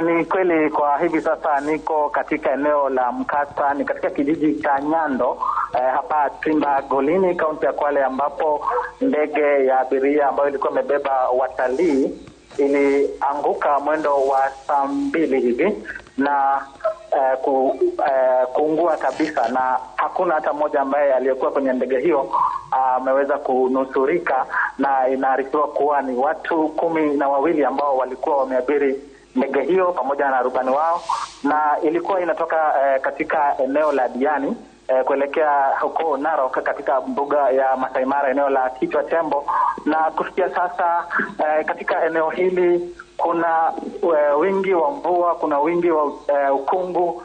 Ni kweli kwa hivi sasa niko katika eneo la mkasa, ni katika kijiji cha Nyando hapa Timba Golini, kaunti ya Kwale, ambapo ndege ya abiria ambayo ilikuwa imebeba watalii ilianguka mwendo wa saa 2 hivi na kuungua kabisa, na hakuna hata mmoja ambaye aliyekuwa kwenye ndege hiyo ameweza kunusurika, na inaarifiwa kuwa ni watu 12 ambao walikuwa wameabiri ndege hiyo pamoja na rubani wao, na ilikuwa inatoka katika eneo la Diani kuelekea huko Narok katika mbuga ya Masai Mara, eneo la Kichwa Tembo. Na kufikia sasa katika eneo hili kuna wingi wa mvua, kuna wingi wa ukungu.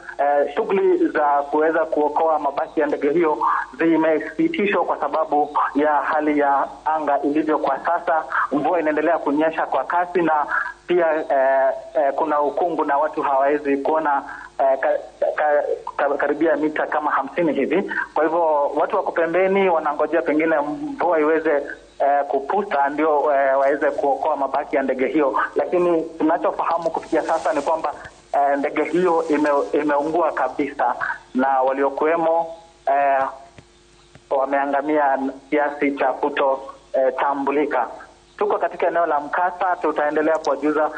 Shughuli za kuweza kuokoa mabaki ya ndege hiyo zimesitishwa kwa sababu ya hali ya anga ilivyo kwa sasa. Mvua inaendelea kunyesha kwa kasi, na pia kuna ukungu na watu hawawezi kuona karibia mita kama 50 hivi. Kwa hivyo watu wako pembeni wanangojea pengine mvua iweze kuputa ndio waweze kuokoa mabaki ya ndege hiyo, lakini tunachofahamu kufikia sasa ni kwamba ndege hiyo imeungua kabisa na waliokuwemo wameangamia kiasi cha kutotambulika. Tuko katika eneo la mkasa, tutaendelea kuwajuza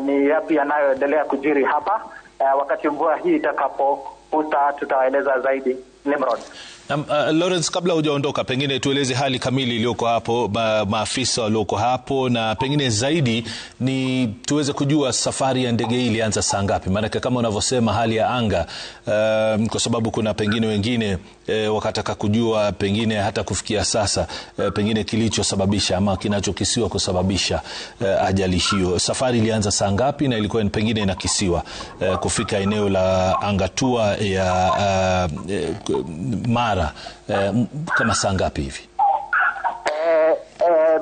ni yapi yanayoendelea kujiri hapa. Wakati mvua hii itakapoputa tutawaeleza zaidi. Nimrod. Lawrence, kabla hujaondoka, pengine tueleze hali kamili iliyoko hapo, maafisa walioko hapo, na pengine zaidi ni tuweze kujua safari ya ndege hii ilianza saa ngapi, maana kama unavyosema hali ya anga, kwa sababu kuna pengine wengine wakataka kujua pengine hata kufikia sasa pengine kilichosababisha ama kinachokisiwa kusababisha ajali hiyo. Safari ilianza saa ngapi na ilikuwa pengine inakisiwa kufika eneo la Angatua ya Mara kama saa ngapi hivi?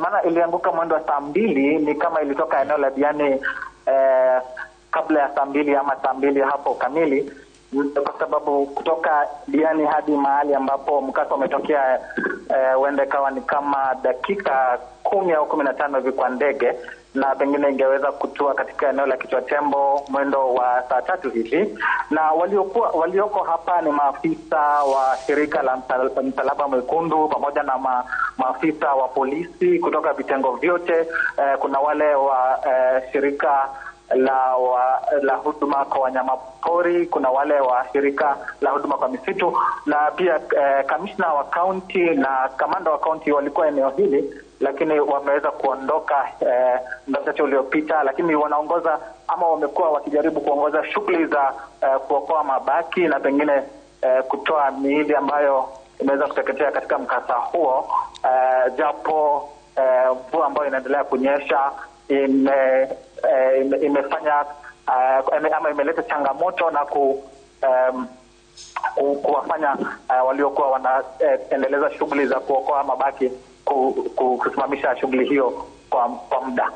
Maana ilianguka mwendo wa saa 2, ni kama ilitoka eneo la Diani kabla ya saa 2 ama saa 2 hapo kamili, kwa sababu kutoka Diani hadi mahali ambapo mkasa umetokea huenda kawa ni kama dakika 10 au 15 hivi kwa ndege, na pengine ingeweza kutua katika eneo la Kichwa Tembo mwendo wa saa 3 hivi. Na walioko hapa ni maafisa wa shirika la Msalaba Mwekundu pamoja na maafisa wa polisi kutoka vitengo vyote. Kuna wale wa shirika la huduma kwa wanyama pori, kuna wale wa shirika la huduma kwa misitu, na pia kamishna wa kaunti na kamanda wa kaunti walikuwa eneo hili, lakini wameweza kuondoka mchache uliopita, lakini wanaongoza ama wamekuwa wakijaribu kuongoza shughuli za kuokoa mabaki na pengine kutoa miili ambayo imeweza kuteketea katika mkasa huo, japo mvua ambayo inaendelea kunyesha imefanya ama imeleta changamoto na kuwafanya waliokuwa wanaendeleza shughuli za kuokoa mabaki kusimamisha shughuli hiyo kwa muda.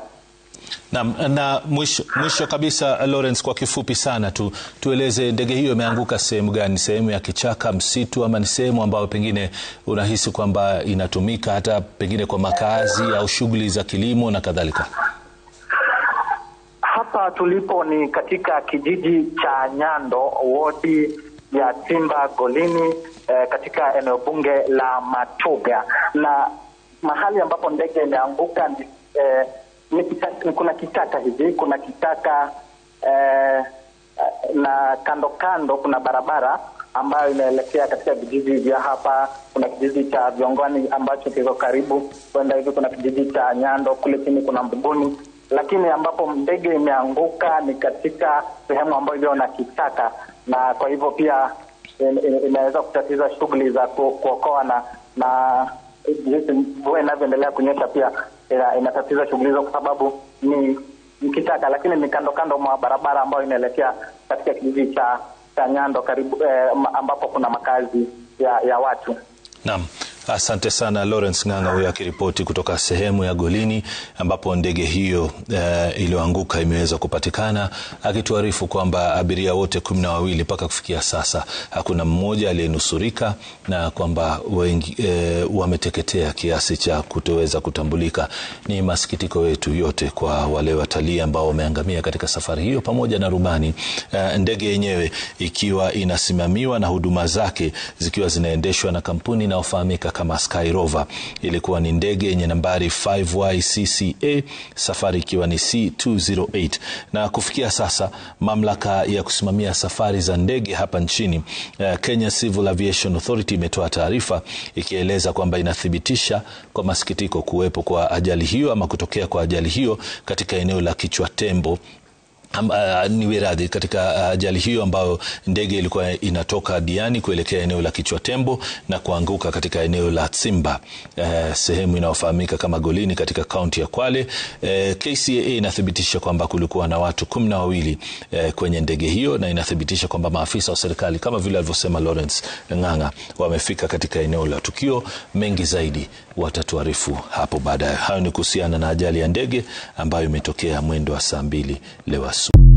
Na mwisho kabisa, Lawrence, kwa kifupi sana tueleze ndege hiyo imeanguka sehemu gani? Sehemu ya kichaka, msitu, ama ni sehemu ambayo pengine unahisi kwamba inatumika hata pengine kwa makazi au shughuli za kilimo na kadhalika? Hapa tulipo ni katika kijiji cha Nyando, wodi ya Timba Golini, katika eneo bunge la Matuga, na mahali ambapo ndege imeanguka kuna kitaka hivi, kuna kitaka na kando kuna barabara ambayo inaelekea katika vijiji vya hapa. Kuna kijiji cha Viongoni ambacho kiko karibu kwenda hivi, kuna kijiji cha Nyando, kule chini kuna Mbuguni, lakini ambapo ndege imeanguka ni katika sehemu ambayo iliyo na kitaka, na kwa hivyo pia inaweza kutatiza shughuli za kuokoa na jinsi mvua inavyoendelea kunyesha pia inatatiza shughuli hizo, kwa sababu ni kitaka, lakini ni kando mwa barabara ambayo inaelekea katika kijiji cha Nyando karibu ambapo kuna makazi ya watu. Naam. Asante sana Lawrence Ng'ang'a, huyo akiripoti kutoka sehemu ya Golini ambapo ndege hiyo iliyoanguka imeweza kupatikana, akituarifu kwamba abiria wote 12 mpaka kufikia sasa hakuna mmoja aliyenusurika na kwamba wengi wameteketea kiasi cha kutoweza kutambulika. Ni masikitiko yetu yote kwa wale watalii ambao wameangamia katika safari hiyo pamoja na rubani. Ndege yenyewe ikiwa inasimamiwa na huduma zake zikiwa zinaendeshwa na kampuni inayofahamika kama Sky Rover. Ilikuwa ni ndege yenye nambari 5YCCA, safari ikiwa ni C208. Na kufikia sasa mamlaka ya kusimamia safari za ndege hapa nchini, Kenya Civil Aviation Authority, imetoa taarifa ikieleza kwamba inathibitisha kwa masikitiko kuwepo kwa ajali hiyo ama kutokea kwa ajali hiyo katika eneo la Kichwa Tembo. Katika ajali hiyo ambayo ndege ilikuwa inatoka Diani kuelekea eneo la Kichwa Tembo na kuanguka katika eneo la Tsimba, sehemu inayofahamika kama Golini katika kaunti ya Kwale. KCAA inathibitisha kwamba kulikuwa na watu 12 kwenye ndege hiyo, na inathibitisha kwamba maafisa wa serikali kama vile alivyosema Lawrence Ng'ang'a wamefika katika eneo la tukio. Mengi zaidi watatuarifu hapo baadaye. Hayo ni kuhusiana na ajali ya ndege ambayo imetokea mwendo wa saa 2 leo asubuhi.